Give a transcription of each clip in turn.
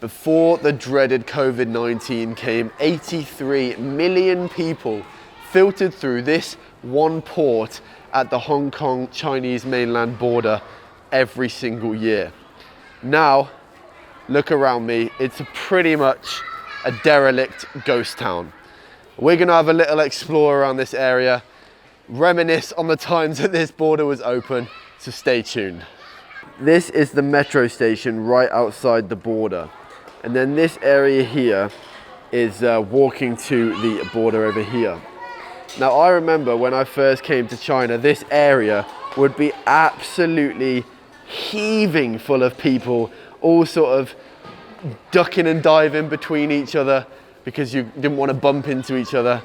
Before the dreaded COVID-19 came, 83 million people filtered through this one port at the Hong Kong Chinese mainland border every single year. Now, look around me, it's pretty much a derelict ghost town. We're gonna have a little explore around this area, reminisce on the times that this border was open, so stay tuned. This is the metro station right outside the border. And then this area here is walking to the border over here. Now I remember when I first came to China, this area would be absolutely heaving full of people, all sort of ducking and diving between each other because you didn't want to bump into each other.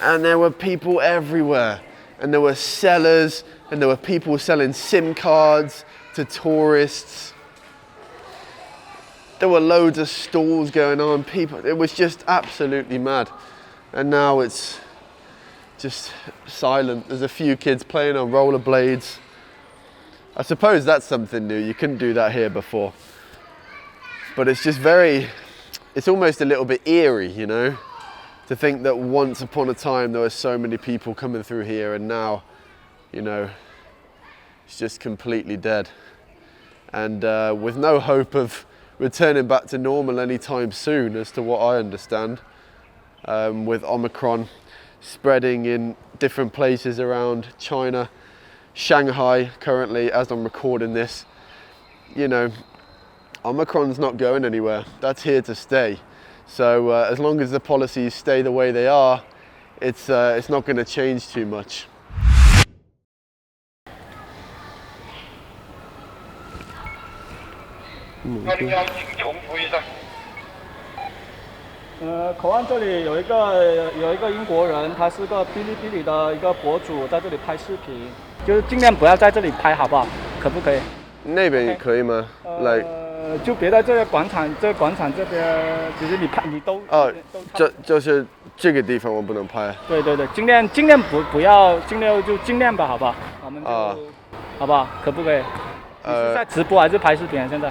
And there were people everywhere. And there were sellers, and there were people selling SIM cards to tourists. There were loads of stalls going on, people, it was just absolutely mad. And now it's just silent. There's a few kids playing on rollerblades. I suppose that's something new, you couldn't do that here before. But it's just it's almost a little bit eerie, you know, to think that once upon a time there were so many people coming through here, and now, you know, it's just completely dead. And with no hope of returning back to normal anytime soon, as to what I understand, with Omicron spreading in different places around China, Shanghai currently, as I'm recording this, you know, Omicron's not going anywhere. That's here to stay. So as long as the policies stay the way they are, it's not going to change too much. 口岸这里有一个英国人，他是个哔哩哔哩的一个博主，在这里拍视频，就是尽量不要在这里拍，好不好？可不可以？那边可以吗？就别在这个广场，这边，其实你拍你都就是这个地方我不能拍。对，尽量不要，尽量吧，好不好？我们就好不好？可不可以？你是在直播还是拍视频啊？现在？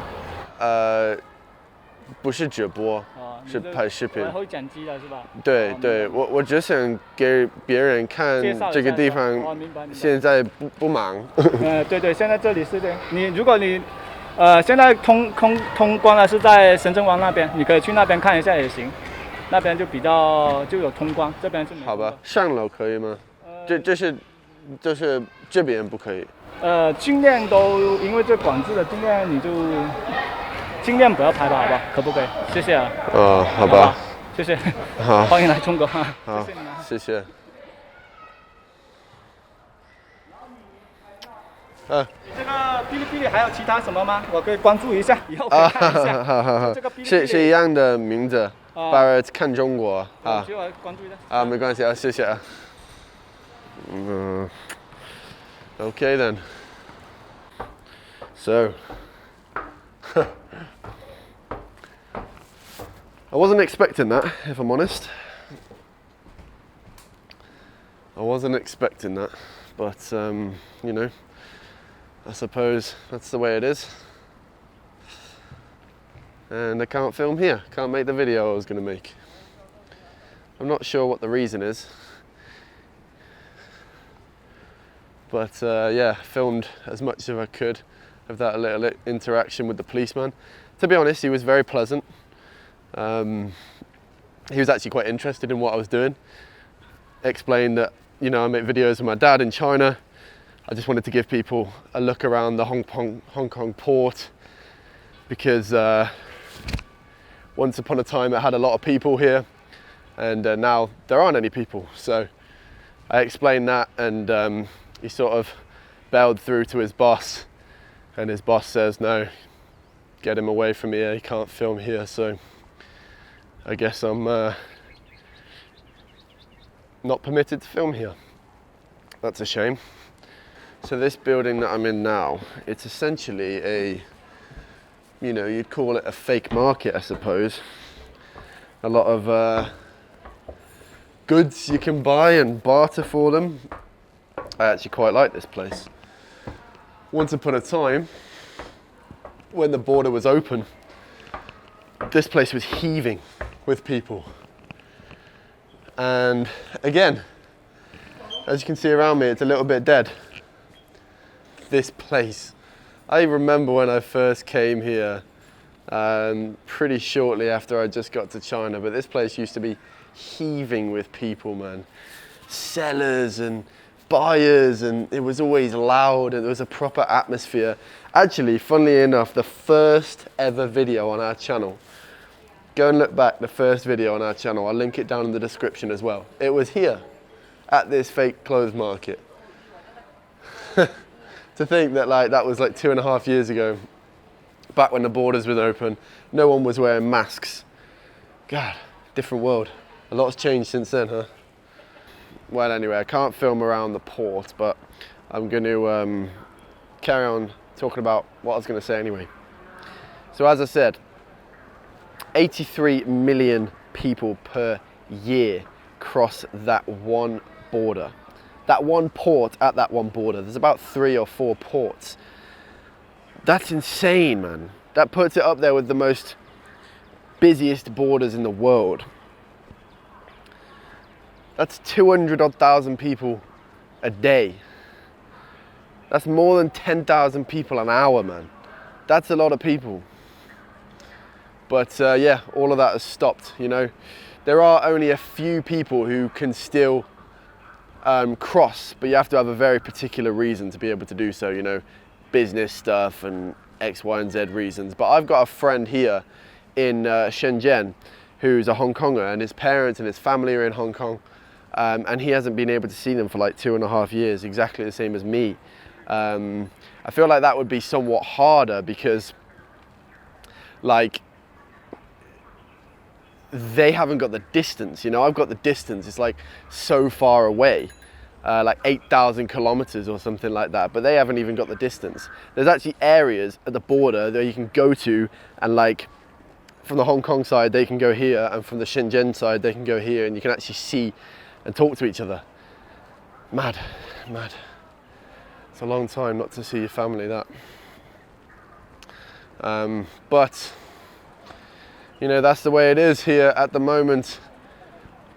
不是直播，是拍视频。会剪辑的是吧？对，我只想给别人看这个地方，现在不忙。对，现在这里是这样。如果你现在通关了，是在深圳湾那边，你可以去那边看一下也行。那边就就有通关，这边是没。好吧，上楼可以吗？就是这边不可以。尽量都因为这管制的，尽量不要拍吧，好不好？可不可以？谢谢啊。好吧。谢谢。好，欢迎来中国。好，谢谢你啊。谢谢。这个哔哩哔哩还有其他什么吗？我可以关注一下，以后可以看一下。好。这个哔哩哔哩是一样的名字。Barrett 看中国啊。我关注一下。没关系啊，谢谢啊。Okay then. So. I wasn't expecting that, if I'm honest. I wasn't expecting that, but you know, I suppose that's the way it is. And I can't film here, can't make the video I was going to make. I'm not sure what the reason is, but yeah, filmed as much as I could of that little interaction with the policeman. To be honest, he was very pleasant. He was actually quite interested in what I was doing. Explained that, you know, I make videos with my dad in China. I just wanted to give people a look around the Hong Kong port, because once upon a time it had a lot of people here, and now there aren't any people. So I explained that, and he sort of bailed through to his boss, and his boss says, no, get him away from here, he can't film here. So I guess I'm not permitted to film here. That's a shame. So this building that I'm in now, it's essentially you know, you'd call it a fake market, I suppose. A lot of goods you can buy and barter for them. I actually quite like this place. Once upon a time, when the border was open, this place was heaving with people. And again, as you can see around me, it's a little bit dead. This place, I remember when I first came here, pretty shortly after I just got to China, but this place used to be heaving with people, man. Sellers and buyers, and it was always loud, and there was a proper atmosphere. Actually, funnily enough, the first ever video on our channel, go and look back, the first video on our channel, I'll link it down in the description as well. It was here, at this fake clothes market. To think that that was like 2.5 years ago, back when the borders were open, no one was wearing masks. God, different world. A lot's changed since then, huh? Well, anyway, I can't film around the port, but I'm going to carry on talking about what I was going to say anyway. So as I said, 83 million people per year cross that one border. That one port at that one border. There's about 3 or 4 ports. That's insane, man. That puts it up there with the most busiest borders in the world. That's 200,000 people a day. That's more than 10,000 people an hour, man. That's a lot of people. But yeah, all of that has stopped, you know. There are only a few people who can still cross, but you have to have a very particular reason to be able to do so, you know, business stuff and X, Y, and Z reasons. But I've got a friend here in Shenzhen who's a Hong Konger, and his parents and his family are in Hong Kong, and he hasn't been able to see them for like 2.5 years, exactly the same as me. I feel like that would be somewhat harder because, like, they haven't got the distance, you know. I've got the distance. It's like so far away, like 8,000 kilometers or something like that, but they haven't even got the distance. There's actually areas at the border that you can go to, and like from the Hong Kong side they can go here, and from the Shenzhen side they can go here, and you can actually see and talk to each other. Mad, mad. It's a long time not to see your family, that. But you know, that's the way it is here at the moment.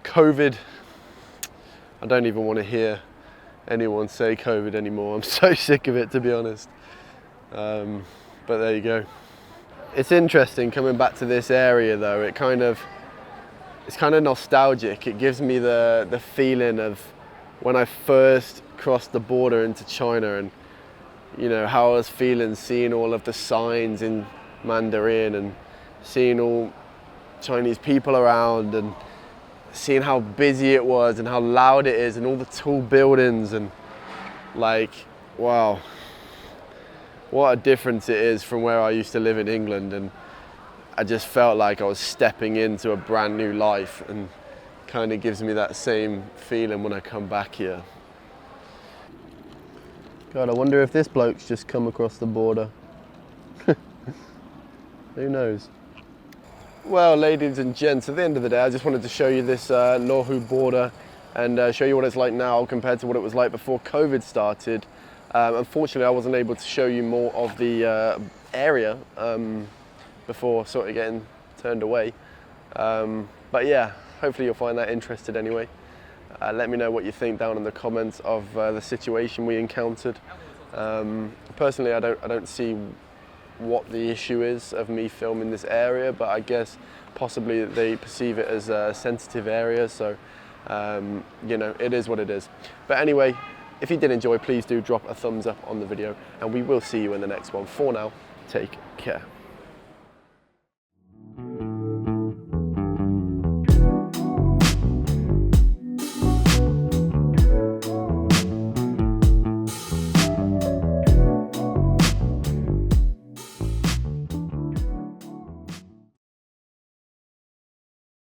COVID, I don't even want to hear anyone say COVID anymore. I'm so sick of it, to be honest. But there you go. It's interesting coming back to this area though. It's kind of nostalgic. It gives me the feeling of when I first crossed the border into China, and you know how I was feeling seeing all of the signs in Mandarin and seeing all Chinese people around, and seeing how busy it was and how loud it is and all the tall buildings, and like, wow, what a difference it is from where I used to live in England. And I just felt like I was stepping into a brand new life, and kind of gives me that same feeling when I come back here. God, I wonder if this bloke's just come across the border. Who knows? Well, ladies and gents, at the end of the day, I just wanted to show you this Louhu border, and show you what it's like now compared to what it was like before COVID started. Unfortunately, I wasn't able to show you more of the area before sort of getting turned away. But yeah, hopefully you'll find that interesting anyway. Let me know what you think down in the comments of the situation we encountered. Personally, I don't see what the issue is of me filming this area, but I guess possibly they perceive it as a sensitive area, so you know, it is what it is. But anyway, if you did enjoy, please do drop a thumbs up on the video, and we will see you in the next one. For now, take care.